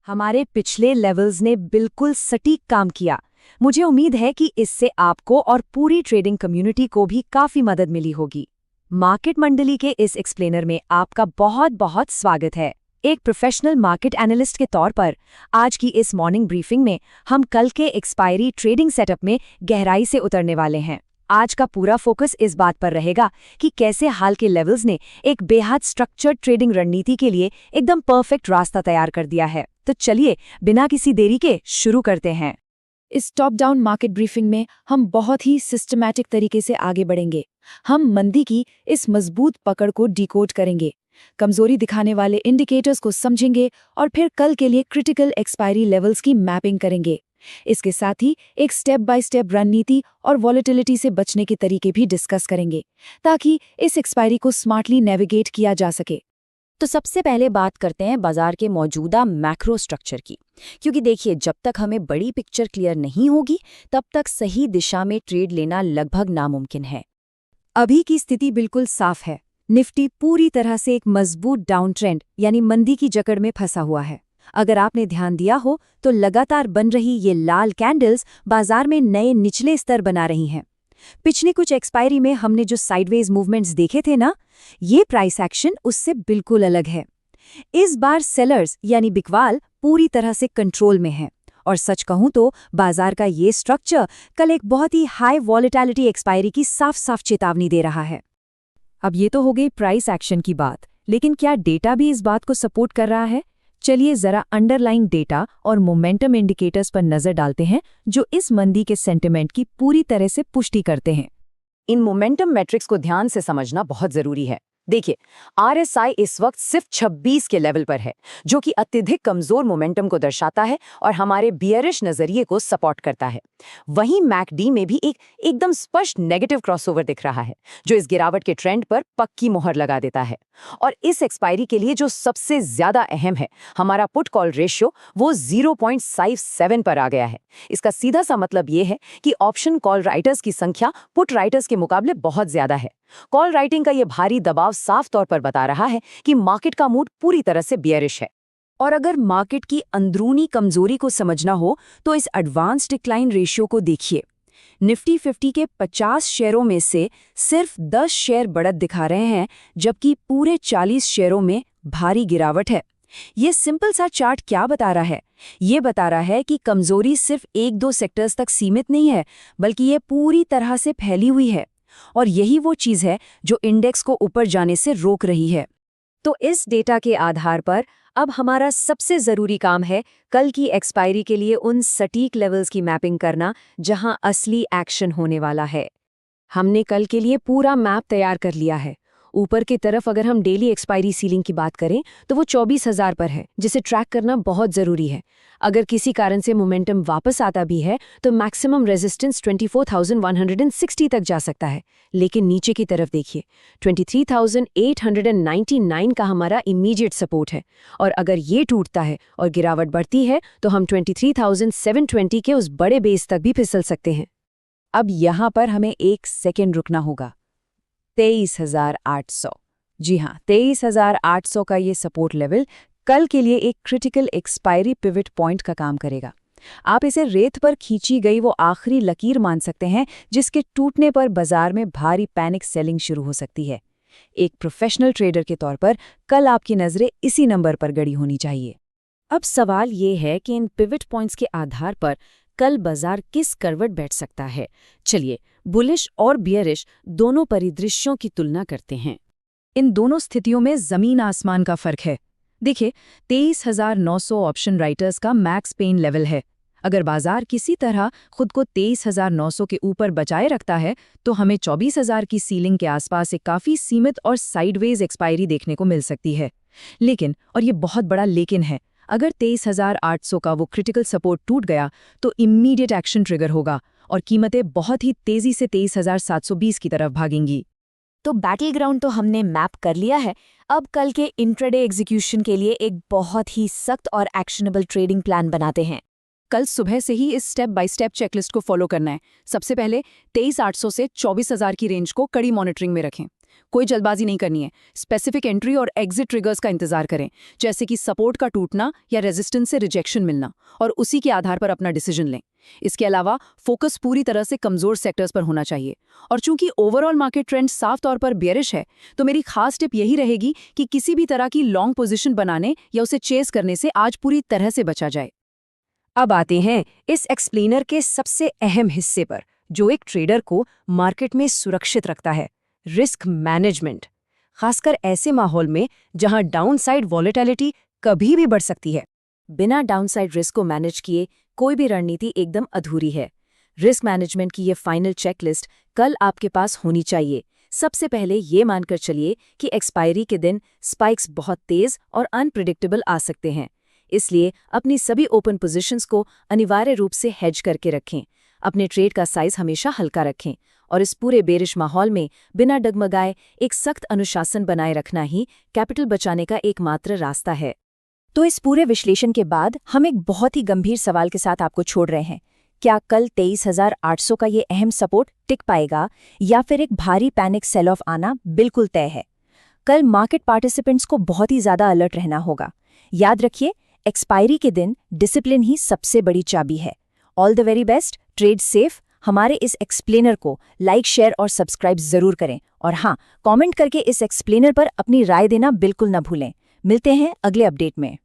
हमारे पिछले लेवल्स ने बिल्कुल सटीक काम किया। मुझे उम्मीद है कि इससे आपको और पूरी ट्रेडिंग कम्युनिटी को भी काफी मदद मिली होगी। मार्केट मंडली के इस एक्सप्लेनर में आपका बहुत बहुत स्वागत है। एक प्रोफेशनल मार्केट एनालिस्ट के तौर पर आज की इस मॉर्निंग ब्रीफिंग में हम कल के एक्सपायरी ट्रेडिंग सेटअप में गहराई से उतरने वाले हैं। आज का पूरा फोकस इस बात पर रहेगा कि कैसे हाल के लेवल्स ने एक बेहद स्ट्रक्चर्ड ट्रेडिंग रणनीति के लिए एकदम परफेक्ट रास्ता तैयार कर दिया है। तो चलिए बिना किसी देरी के शुरू करते हैं। इस टॉप डाउन मार्केट ब्रीफिंग में हम बहुत ही सिस्टमैटिक तरीके से आगे बढ़ेंगे। हम मंदी की इस मजबूत पकड़ को डिकोड करेंगे, कमजोरी दिखाने वाले इंडिकेटर्स को समझेंगे और फिर कल के लिए क्रिटिकल एक्सपायरी लेवल्स की मैपिंग करेंगे। इसके साथ ही एक स्टेप बाय स्टेप रणनीति और वॉलेटिलिटी से बचने के तरीके भी डिस्कस करेंगे, ताकि इस एक्सपायरी को स्मार्टली नेविगेट किया जा सके। तो सबसे पहले बात करते हैं बाजार के मौजूदा मैक्रो स्ट्रक्चर की, क्योंकि देखिए जब तक हमें बड़ी पिक्चर क्लियर नहीं होगी तब तक सही दिशा में ट्रेड लेना लगभग नामुमकिन है। अभी की स्थिति बिल्कुल साफ है। निफ्टी पूरी तरह से एक मजबूत डाउन ट्रेंड यानी मंदी की जकड़ में फंसा हुआ है। अगर आपने ध्यान दिया हो तो लगातार बन रही ये लाल कैंडल्स बाजार में नए निचले स्तर बना रही हैं। पिछली कुछ एक्सपायरी में हमने जो साइडवेज मूवमेंट्स देखे थे ना, ये प्राइस एक्शन उससे बिल्कुल अलग है। इस बार सेलर्स यानी बिकवाल पूरी तरह से कंट्रोल में है और सच कहूं तो बाजार का ये स्ट्रक्चर कल एक बहुत ही हाई वॉलेटिलिटी एक्सपायरी की साफ साफ चेतावनी दे रहा है। अब ये तो हो गई प्राइस एक्शन की बात, लेकिन क्या डेटा भी इस बात को सपोर्ट कर रहा है? चलिए जरा अंडरलाइंग डेटा और मोमेंटम इंडिकेटर्स पर नजर डालते हैं जो इस मंदी के सेंटिमेंट की पूरी तरह से पुष्टि करते हैं। इन मोमेंटम मैट्रिक्स को ध्यान से समझना बहुत जरूरी है। देखिए, आरएसआई इस वक्त सिर्फ 26 के लेवल पर है, जो कि अत्यधिक कमजोर मोमेंटम को दर्शाता है और हमारे बियरिश नजरिए को सपोर्ट करता है। वहीं मैकडी में भी एकदम स्पष्ट नेगेटिव क्रॉसओवर दिख रहा है, जो इस गिरावट के ट्रेंड पर पक्की मोहर लगा देता है। और इस एक्सपायरी के लिए जो सबसे ज्यादा अहम है, हमारा पुट कॉल रेशियो, वो 0.57 पर आ गया है। इसका सीधा सा मतलब ये है कि ऑप्शन कॉल राइटर्स की संख्या पुट राइटर्स के मुकाबले बहुत ज्यादा है। कॉल राइटिंग का ये भारी दबाव साफ तौर पर बता रहा है कि मार्केट का मूड पूरी तरह से बियरिश है। और अगर मार्केट की अंदरूनी कमजोरी को समझना हो तो इस एडवांस डिक्लाइन रेशियो को देखिए। निफ्टी 50 के 50 शेयरों में से सिर्फ 10 शेयर बढ़त दिखा रहे हैं, जबकि पूरे 40 शेयरों में भारी गिरावट है। ये सिंपल सा चार्ट क्या बता रहा है? ये बता रहा है कि कमजोरी सिर्फ 1-2 सेक्टर्स तक सीमित नहीं है, बल्कि ये पूरी तरह से फैली हुई है। और यही वो चीज़ है जो इंडेक्स को ऊपर जाने से रोक रही है। तो इस डेटा के आधार पर अब हमारा सबसे ज़रूरी काम है कल की एक्सपायरी के लिए उन सटीक लेवल्स की मैपिंग करना जहां असली एक्शन होने वाला है। हमने कल के लिए पूरा मैप तैयार कर लिया है। ऊपर की तरफ अगर हम डेली एक्सपायरी सीलिंग की बात करें तो वो 24,000 पर है, जिसे ट्रैक करना बहुत ज़रूरी है। अगर किसी कारण से मोमेंटम वापस आता भी है तो मैक्सिमम रेजिस्टेंस 24,160 तक जा सकता है। लेकिन नीचे की तरफ देखिए, 23,899 का हमारा इमीडिएट सपोर्ट है, और अगर ये टूटता है और गिरावट बढ़ती है तो हम 23,720 के उस बड़े बेस तक भी फिसल सकते हैं। अब यहाँ पर हमें एक सेकेंड रुकना होगा। 23,800, जी हाँ, 23,800 का ये सपोर्ट लेवल कल के लिए एक क्रिटिकल एक्सपायरी पिवट पॉइंट का काम करेगा। आप इसे रेत पर खींची गई वो आखिरी लकीर मान सकते हैं जिसके टूटने पर बाजार में भारी पैनिक सेलिंग शुरू हो सकती है। एक प्रोफेशनल ट्रेडर के तौर पर कल आपकी नज़रें इसी नंबर पर गड़ी होनी चाहिए। अब सवाल ये है कि इन पिवट पॉइंट्स के आधार पर कल बाजार किस करवट बैठ सकता है। चलिए बुलिश और बियरिश दोनों परिदृश्यों की तुलना करते हैं। इन दोनों स्थितियों में जमीन आसमान का फर्क है। देखिए, 23,900 ऑप्शन राइटर्स का मैक्स पेन लेवल है। अगर बाजार किसी तरह खुद को 23,900 के ऊपर बचाए रखता है तो हमें 24,000 की सीलिंग के आसपास एक काफ़ी सीमित और साइडवेज एक्सपायरी देखने को मिल सकती है। लेकिन, और ये बहुत बड़ा लेकिन है, अगर 23,800 का वो क्रिटिकल सपोर्ट टूट गया तो इमीडिएट एक्शन ट्रिगर होगा और कीमतें बहुत ही तेजी से 23,720 की तरफ भागेंगी। तो बैटल ग्राउंड तो हमने मैप कर लिया है। अब कल के इंट्राडे एग्जीक्यूशन के लिए एक बहुत ही सख्त और एक्शनेबल ट्रेडिंग प्लान बनाते हैं। कल सुबह से ही इस स्टेप बाय स्टेप चेकलिस्ट को फॉलो करना है। सबसे पहले 23,800 से 24,000 की रेंज को कड़ी मॉनिटरिंग में रखें। कोई जल्दबाजी नहीं करनी है। स्पेसिफिक एंट्री और एग्जिट ट्रिगर्स का इंतजार करें, जैसे कि सपोर्ट का टूटना या रेजिस्टेंस से रिजेक्शन मिलना, और उसी के आधार पर अपना डिसीजन लें। इसके अलावा फोकस पूरी तरह से कमजोर सेक्टर्स पर होना चाहिए। और चूंकि ओवरऑल मार्केट ट्रेंड साफ तौर पर बेयरिश है, तो मेरी खास टिप यही रहेगी कि किसी भी तरह की लॉन्ग पोजीशन बनाने या उसे चेस करने से आज पूरी तरह से बचा जाए। अब आते हैं इस एक्सप्लेनर के सबसे अहम हिस्से पर, जो एक ट्रेडर को मार्केट में सुरक्षित रखता है, रिस्क मैनेजमेंट। खासकर ऐसे माहौल में जहां डाउनसाइड वॉलेटिलिटी कभी भी बढ़ सकती है। बिना डाउनसाइड रिस्क को मैनेज किए कोई भी रणनीति एकदम अधूरी है। रिस्क मैनेजमेंट की ये फाइनल चेकलिस्ट कल आपके पास होनी चाहिए। सबसे पहले ये मानकर चलिए कि एक्सपायरी के दिन स्पाइक्स बहुत तेज और अनप्रिडिक्टेबल आ सकते हैं। इसलिए अपनी सभी ओपन पोजीशंस को अनिवार्य रूप से हेज करके रखें। अपने ट्रेड का साइज हमेशा हल्का रखें और इस पूरे बेरिश माहौल में बिना डगमगाए एक सख्त अनुशासन बनाए रखना ही कैपिटल बचाने का एकमात्र रास्ता है। तो इस पूरे विश्लेषण के बाद हम एक बहुत ही गंभीर सवाल के साथ आपको छोड़ रहे हैं। क्या कल 23,800 का ये अहम सपोर्ट टिक पाएगा या फिर एक भारी पैनिक सेल ऑफ आना बिल्कुल तय है? कल मार्केट पार्टिसिपेंट्स को बहुत ही ज्यादा अलर्ट रहना होगा। याद रखिए, एक्सपायरी के दिन डिसिप्लिन ही सबसे बड़ी चाबी है। All the very best, trade safe. हमारे इस एक्सप्लेनर को लाइक, शेयर और सब्सक्राइब जरूर करें, और हाँ, कमेंट करके इस एक्सप्लेनर पर अपनी राय देना बिल्कुल न भूलें। मिलते हैं अगले अपडेट में।